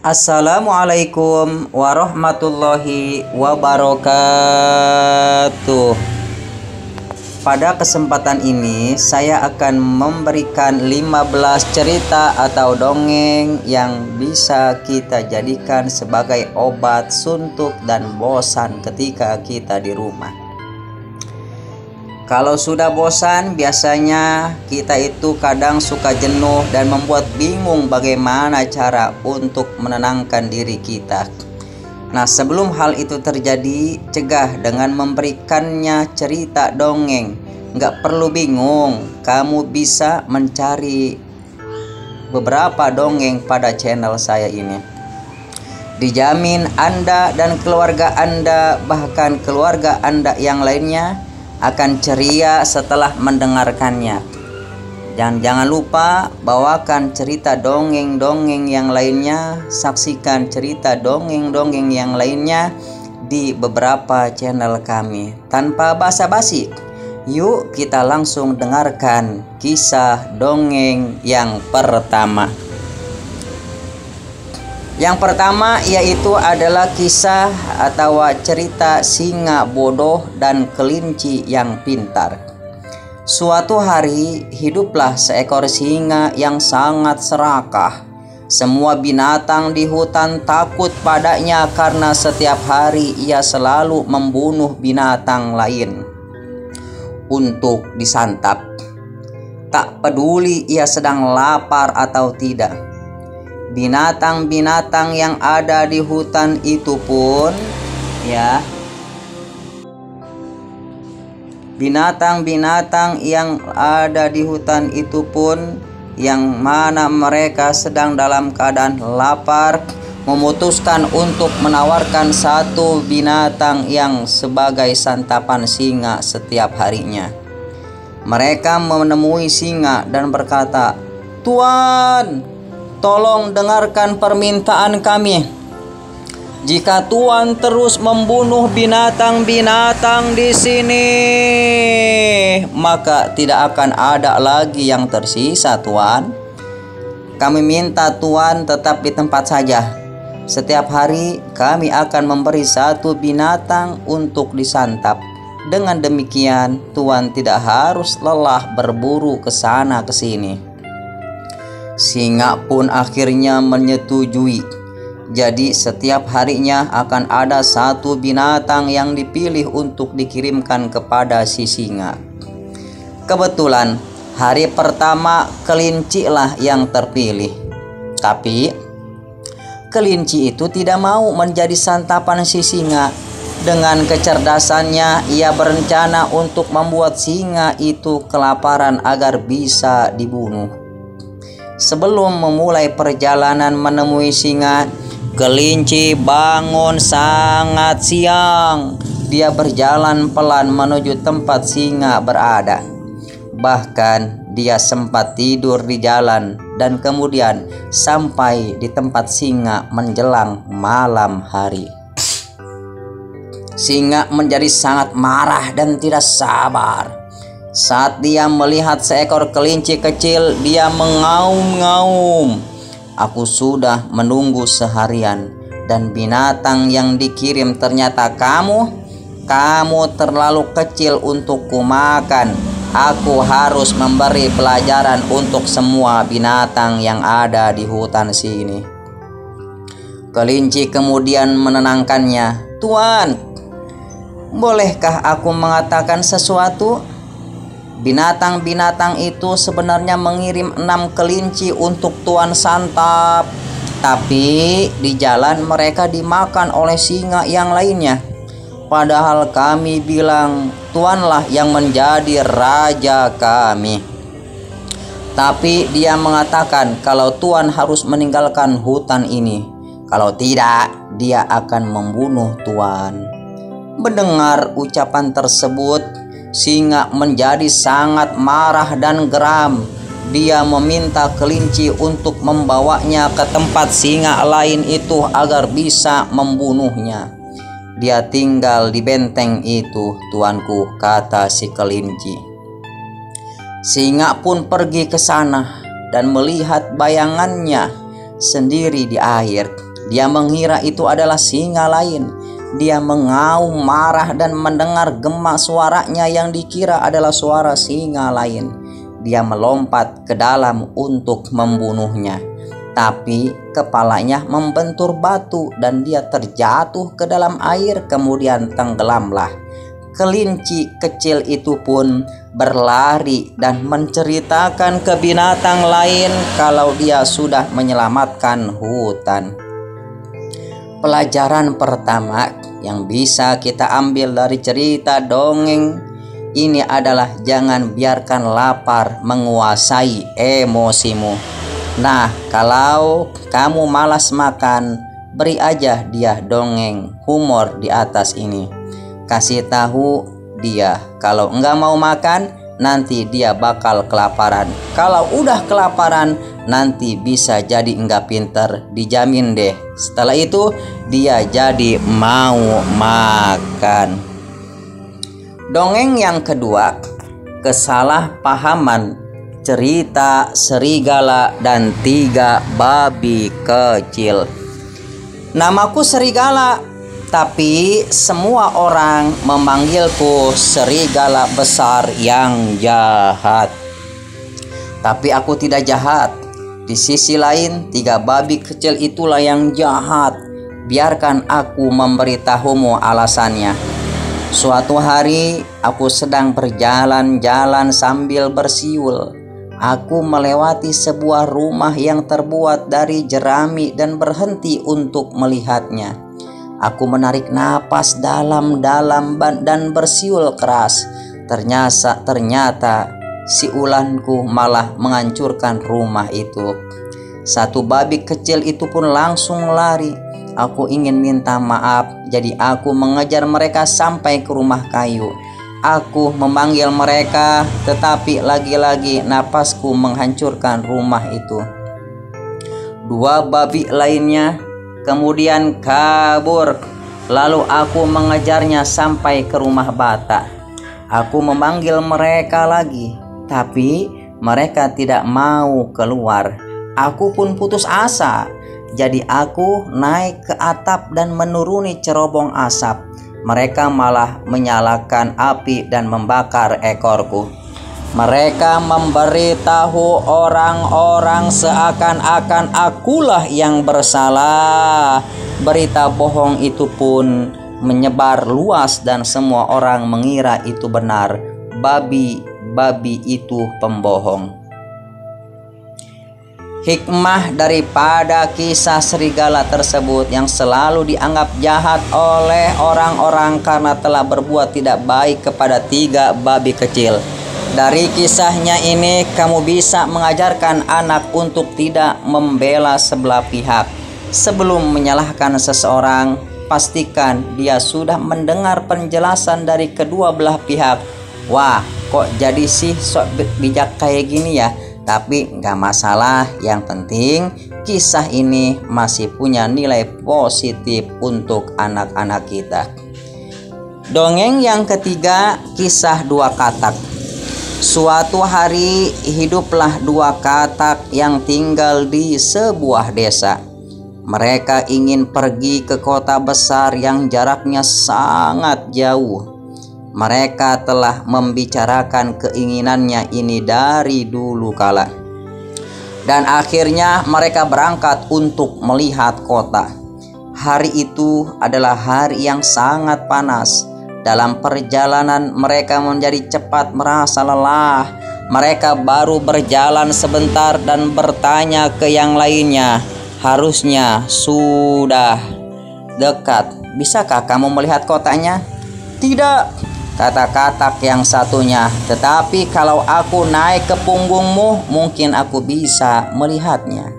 Assalamualaikum warahmatullahi wabarakatuh. Pada kesempatan ini saya akan memberikan 15 cerita atau dongeng yang bisa kita jadikan sebagai obat suntuk dan bosan ketika kita di rumah. Kalau sudah bosan, biasanya kita itu kadang suka jenuh dan membuat bingung bagaimana cara untuk menenangkan diri kita. Nah, sebelum hal itu terjadi, cegah dengan memberikannya cerita dongeng. Nggak perlu bingung, kamu bisa mencari beberapa dongeng pada channel saya ini. Dijamin Anda dan keluarga Anda, bahkan keluarga Anda yang lainnya, akan ceria setelah mendengarkannya. Dan jangan lupa bawakan cerita dongeng-dongeng yang lainnya, saksikan cerita dongeng-dongeng yang lainnya di beberapa channel kami. Tanpa basa-basi, yuk kita langsung dengarkan kisah dongeng yang pertama. Yang pertama yaitu adalah kisah atau cerita singa bodoh dan kelinci yang pintar. Suatu hari hiduplah seekor singa yang sangat serakah. Semua binatang di hutan takut padanya karena setiap hari ia selalu membunuh binatang lain untuk disantap. Tak peduli ia sedang lapar atau tidak. Binatang-binatang yang ada di hutan itu pun binatang-binatang yang ada di hutan itu pun yang mana mereka sedang dalam keadaan lapar memutuskan untuk menawarkan satu binatang yang sebagai santapan singa setiap harinya. Mereka menemui singa dan berkata, "Tuan, tolong dengarkan permintaan kami. Jika Tuan terus membunuh binatang-binatang di sini, maka tidak akan ada lagi yang tersisa, Tuan. Kami minta Tuan tetap di tempat saja. Setiap hari kami akan memberi satu binatang untuk disantap. Dengan demikian, Tuan tidak harus lelah berburu ke sana ke sini." Singa pun akhirnya menyetujui. Jadi setiap harinya akan ada satu binatang yang dipilih untuk dikirimkan kepada si singa. Kebetulan hari pertama kelinci lah yang terpilih. Tapi kelinci itu tidak mau menjadi santapan si singa. Dengan kecerdasannya ia berencana untuk membuat singa itu kelaparan agar bisa dibunuh. Sebelum memulai perjalanan menemui singa, kelinci bangun sangat siang. Dia berjalan pelan menuju tempat singa berada. Bahkan dia sempat tidur di jalan dan kemudian sampai di tempat singa menjelang malam hari. Singa menjadi sangat marah dan tidak sabar. Saat dia melihat seekor kelinci kecil, dia mengaum-ngaum. "Aku sudah menunggu seharian dan binatang yang dikirim ternyata kamu. Kamu terlalu kecil untuk kumakan. Aku harus memberi pelajaran untuk semua binatang yang ada di hutan sini." Kelinci kemudian menenangkannya. "Tuan, bolehkah aku mengatakan sesuatu? Binatang-binatang itu sebenarnya mengirim 6 kelinci untuk Tuan santap. Tapi di jalan mereka dimakan oleh singa yang lainnya. Padahal kami bilang Tuanlah yang menjadi raja kami. Tapi dia mengatakan kalau Tuan harus meninggalkan hutan ini. Kalau tidak, dia akan membunuh Tuan." Mendengar ucapan tersebut, singa menjadi sangat marah dan geram. Dia meminta kelinci untuk membawanya ke tempat singa lain itu agar bisa membunuhnya. "Dia tinggal di benteng itu, tuanku," kata si kelinci. Singa pun pergi ke sana dan melihat bayangannya sendiri di air. Dia mengira itu adalah singa lain. Dia mengaum marah dan mendengar gema suaranya yang dikira adalah suara singa lain. Dia melompat ke dalam untuk membunuhnya. Tapi kepalanya membentur batu dan dia terjatuh ke dalam air, kemudian tenggelamlah. Kelinci kecil itu pun berlari dan menceritakan ke binatang lain kalau dia sudah menyelamatkan hutan. Pelajaran pertama yang bisa kita ambil dari cerita dongeng ini adalah jangan biarkan lapar menguasai emosimu. Nah, kalau kamu malas makan, beri aja dia dongeng humor di atas ini. Kasih tahu dia kalau enggak mau makan, nanti dia bakal kelaparan. Kalau udah kelaparan, nanti bisa jadi enggak pinter, dijamin deh. Setelah itu dia jadi mau makan. Dongeng yang kedua, kesalahpahaman cerita serigala dan 3 babi kecil. Namaku Serigala, tapi semua orang memanggilku serigala besar yang jahat. Tapi aku tidak jahat. Di sisi lain, 3 babi kecil itulah yang jahat. Biarkan aku memberitahumu alasannya. Suatu hari, aku sedang berjalan-jalan sambil bersiul. Aku melewati sebuah rumah yang terbuat dari jerami dan berhenti untuk melihatnya. Aku menarik napas dalam-dalam dan bersiul keras. Ternyata siulanku malah menghancurkan rumah itu. Satu babi kecil itu pun langsung lari. Aku ingin minta maaf, jadi aku mengejar mereka sampai ke rumah kayu. Aku memanggil mereka, tetapi lagi-lagi napasku menghancurkan rumah itu. 2 babi lainnya kemudian kabur. Lalu aku mengejarnya sampai ke rumah bata. Aku memanggil mereka lagi, tapi mereka tidak mau keluar. Aku pun putus asa. Jadi aku naik ke atap dan menuruni cerobong asap. Mereka malah menyalakan api dan membakar ekorku. Mereka memberitahu orang-orang seakan-akan akulah yang bersalah. Berita bohong itu pun menyebar luas dan semua orang mengira itu benar. Babi itu pembohong. Hikmah daripada kisah serigala tersebut yang selalu dianggap jahat oleh orang-orang karena telah berbuat tidak baik kepada 3 babi kecil. Dari kisahnya ini kamu bisa mengajarkan anak untuk tidak membela sebelah pihak. Sebelum menyalahkan seseorang, pastikan dia sudah mendengar penjelasan dari kedua belah pihak. Wah, kok jadi sih sok bijak kayak gini ya? Tapi nggak masalah, yang penting kisah ini masih punya nilai positif untuk anak-anak kita. Dongeng yang ketiga, kisah 2 katak. Suatu hari hiduplah 2 katak yang tinggal di sebuah desa. Mereka ingin pergi ke kota besar yang jaraknya sangat jauh. Mereka telah membicarakan keinginannya ini dari dulu kala. Dan akhirnya mereka berangkat untuk melihat kota. Hari itu adalah hari yang sangat panas. Dalam perjalanan mereka menjadi cepat merasa lelah. Mereka baru berjalan sebentar dan bertanya ke yang lainnya. Harusnya sudah dekat. Bisakah kamu melihat kotanya? Tidak, kata katak yang satunya. Tetapi kalau aku naik ke punggungmu, mungkin aku bisa melihatnya.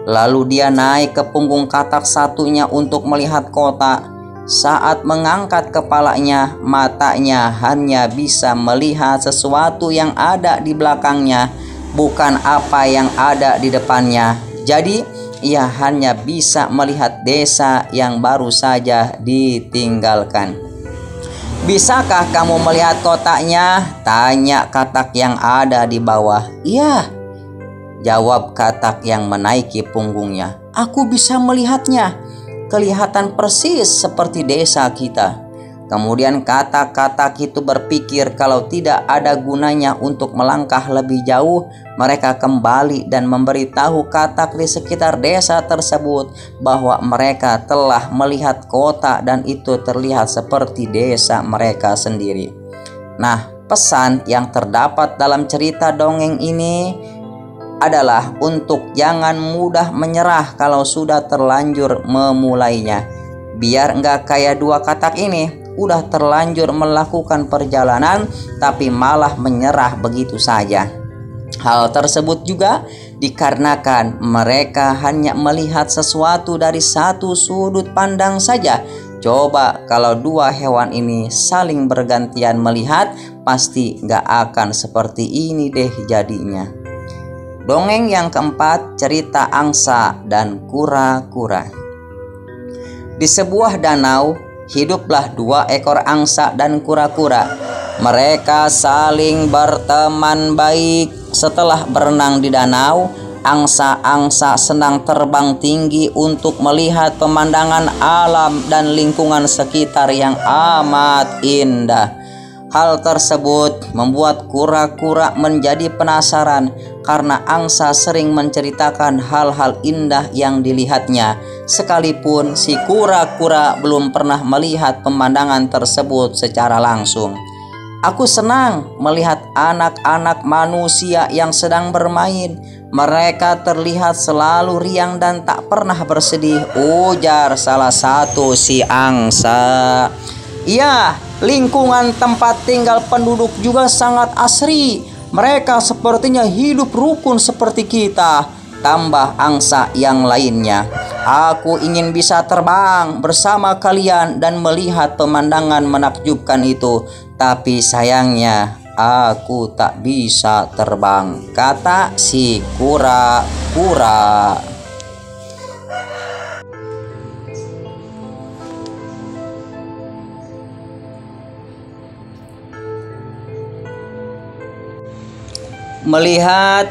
Lalu dia naik ke punggung katak satunya untuk melihat kota. Saat mengangkat kepalanya, matanya hanya bisa melihat sesuatu yang ada di belakangnya, bukan apa yang ada di depannya. Jadi ia hanya bisa melihat desa yang baru saja ditinggalkan. Bisakah kamu melihat kotanya? Tanya katak yang ada di bawah. Iya, Jawab katak yang menaiki punggungnya. Aku bisa melihatnya. Kelihatan persis seperti desa kita. Kemudian katak-katak itu berpikir kalau tidak ada gunanya untuk melangkah lebih jauh, mereka kembali dan memberitahu katak di sekitar desa tersebut bahwa mereka telah melihat kota dan itu terlihat seperti desa mereka sendiri. Nah, pesan yang terdapat dalam cerita dongeng ini adalah untuk jangan mudah menyerah kalau sudah terlanjur memulainya. Biar enggak kayak dua katak ini, udah terlanjur melakukan perjalanan tapi malah menyerah begitu saja. Hal tersebut juga dikarenakan mereka hanya melihat sesuatu dari satu sudut pandang saja. Coba kalau dua hewan ini saling bergantian melihat, pasti gak akan seperti ini deh jadinya. Dongeng yang keempat, cerita angsa dan kura-kura. Di sebuah danau hiduplah dua ekor angsa dan kura-kura. Mereka saling berteman baik. Setelah berenang di danau, angsa-angsa senang terbang tinggi untuk melihat pemandangan alam dan lingkungan sekitar yang amat indah. Hal tersebut membuat kura-kura menjadi penasaran karena angsa sering menceritakan hal-hal indah yang dilihatnya, sekalipun si kura-kura belum pernah melihat pemandangan tersebut secara langsung. Aku senang melihat anak-anak manusia yang sedang bermain. Mereka terlihat selalu riang dan tak pernah bersedih, ujar salah satu si angsa. Iya, lingkungan tempat tinggal penduduk juga sangat asri. Mereka sepertinya hidup rukun seperti kita, tambah angsa yang lainnya. Aku ingin bisa terbang bersama kalian dan melihat pemandangan menakjubkan itu. Tapi sayangnya aku tak bisa terbang, kata si kura-kura. Melihat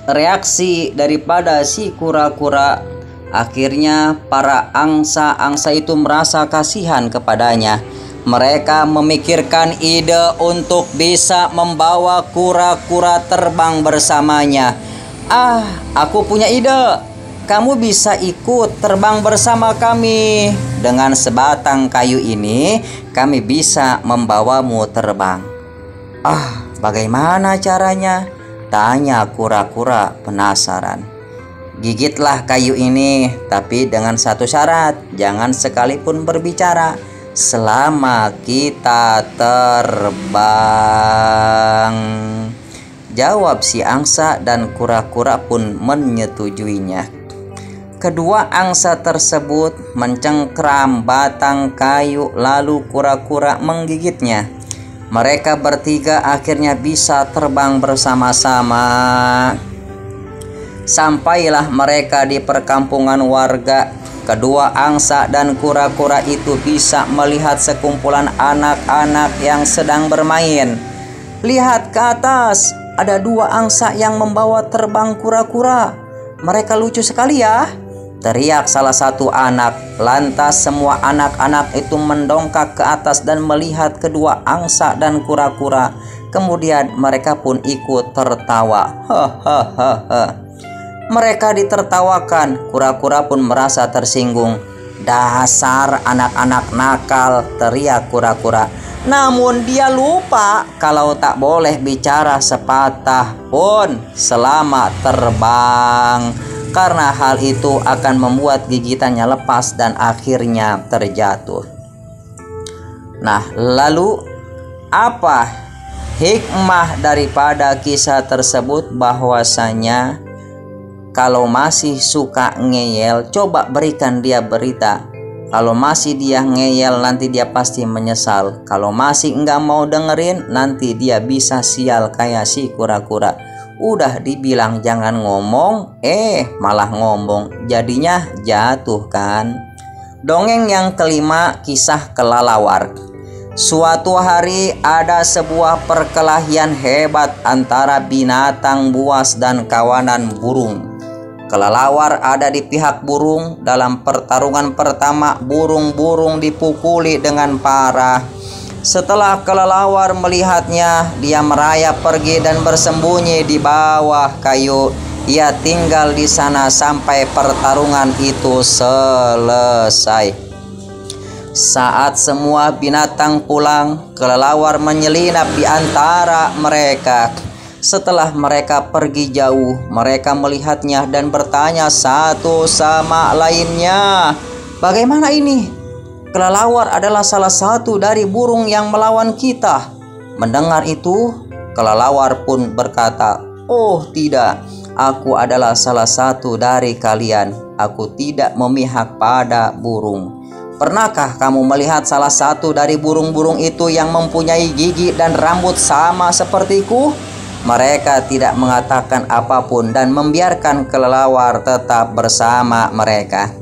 reaksi daripada si kura-kura, akhirnya para angsa-angsa itu merasa kasihan kepadanya. Mereka memikirkan ide untuk bisa membawa kura-kura terbang bersamanya. Aku punya ide. Kamu bisa ikut terbang bersama kami. Dengan sebatang kayu ini, kami bisa membawamu terbang. Bagaimana caranya? Tanya kura-kura penasaran. Gigitlah kayu ini, tapi dengan satu syarat, jangan sekalipun berbicara selama kita terbang. Jawab si angsa dan kura-kura pun menyetujuinya. Kedua angsa tersebut mencengkram batang kayu lalu kura-kura menggigitnya. Mereka bertiga akhirnya bisa terbang bersama-sama. Sampailah mereka di perkampungan warga. Kedua angsa dan kura-kura itu bisa melihat sekumpulan anak-anak yang sedang bermain. Lihat ke atas, ada dua angsa yang membawa terbang kura-kura. Mereka lucu sekali ya, teriak salah satu anak. Lantas semua anak-anak itu mendongkak ke atas dan melihat kedua angsa dan kura-kura. Kemudian mereka pun ikut tertawa. Mereka ditertawakan, kura-kura pun merasa tersinggung. Dasar anak-anak nakal, teriak kura-kura. Namun dia lupa kalau tak boleh bicara sepatah pun selama terbang. Karena hal itu akan membuat gigitannya lepas dan akhirnya terjatuh. Nah, lalu apa hikmah daripada kisah tersebut? Bahwasanya kalau masih suka ngeyel, coba berikan dia berita. Kalau masih dia ngeyel, nanti dia pasti menyesal. Kalau masih enggak mau dengerin, nanti dia bisa sial kayak si kura-kura. Udah dibilang jangan ngomong, malah ngomong. Jadinya jatuh kan. Dongeng yang kelima, kisah kelelawar. Suatu hari ada sebuah perkelahian hebat antara binatang buas dan kawanan burung. Kelelawar ada di pihak burung. Dalam pertarungan pertama, burung-burung dipukuli dengan parah. Setelah kelelawar melihatnya, dia merayap pergi dan bersembunyi di bawah kayu. Ia tinggal di sana sampai pertarungan itu selesai. Saat semua binatang pulang, kelelawar menyelinap di antara mereka. Setelah mereka pergi jauh, mereka melihatnya dan bertanya satu sama lainnya, "Bagaimana ini? Kelelawar adalah salah satu dari burung yang melawan kita." Mendengar itu, kelelawar pun berkata, "Oh tidak, aku adalah salah satu dari kalian. Aku tidak memihak pada burung. Pernahkah kamu melihat salah satu dari burung-burung itu yang mempunyai gigi dan rambut sama sepertiku?" Mereka tidak mengatakan apapun dan membiarkan kelelawar tetap bersama mereka.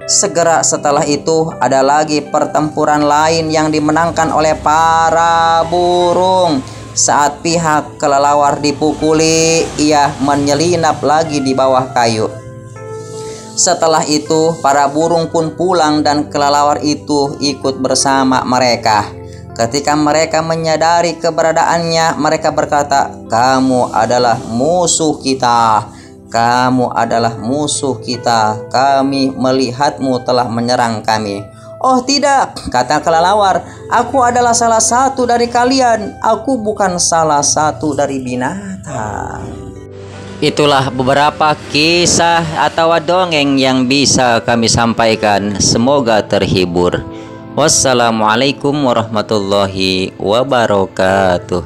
Segera setelah itu ada lagi pertempuran lain yang dimenangkan oleh para burung. Saat pihak kelelawar dipukuli, ia menyelinap lagi di bawah kayu. Setelah itu, para burung pun pulang dan kelelawar itu ikut bersama mereka. Ketika mereka menyadari keberadaannya, mereka berkata, "Kamu adalah musuh kita. Kamu adalah musuh kita. Kami melihatmu telah menyerang kami." "Oh tidak," kata kelelawar, "aku adalah salah satu dari kalian. Aku bukan salah satu dari binatang." Itulah beberapa kisah atau dongeng yang bisa kami sampaikan. Semoga terhibur. Wassalamualaikum warahmatullahi wabarakatuh.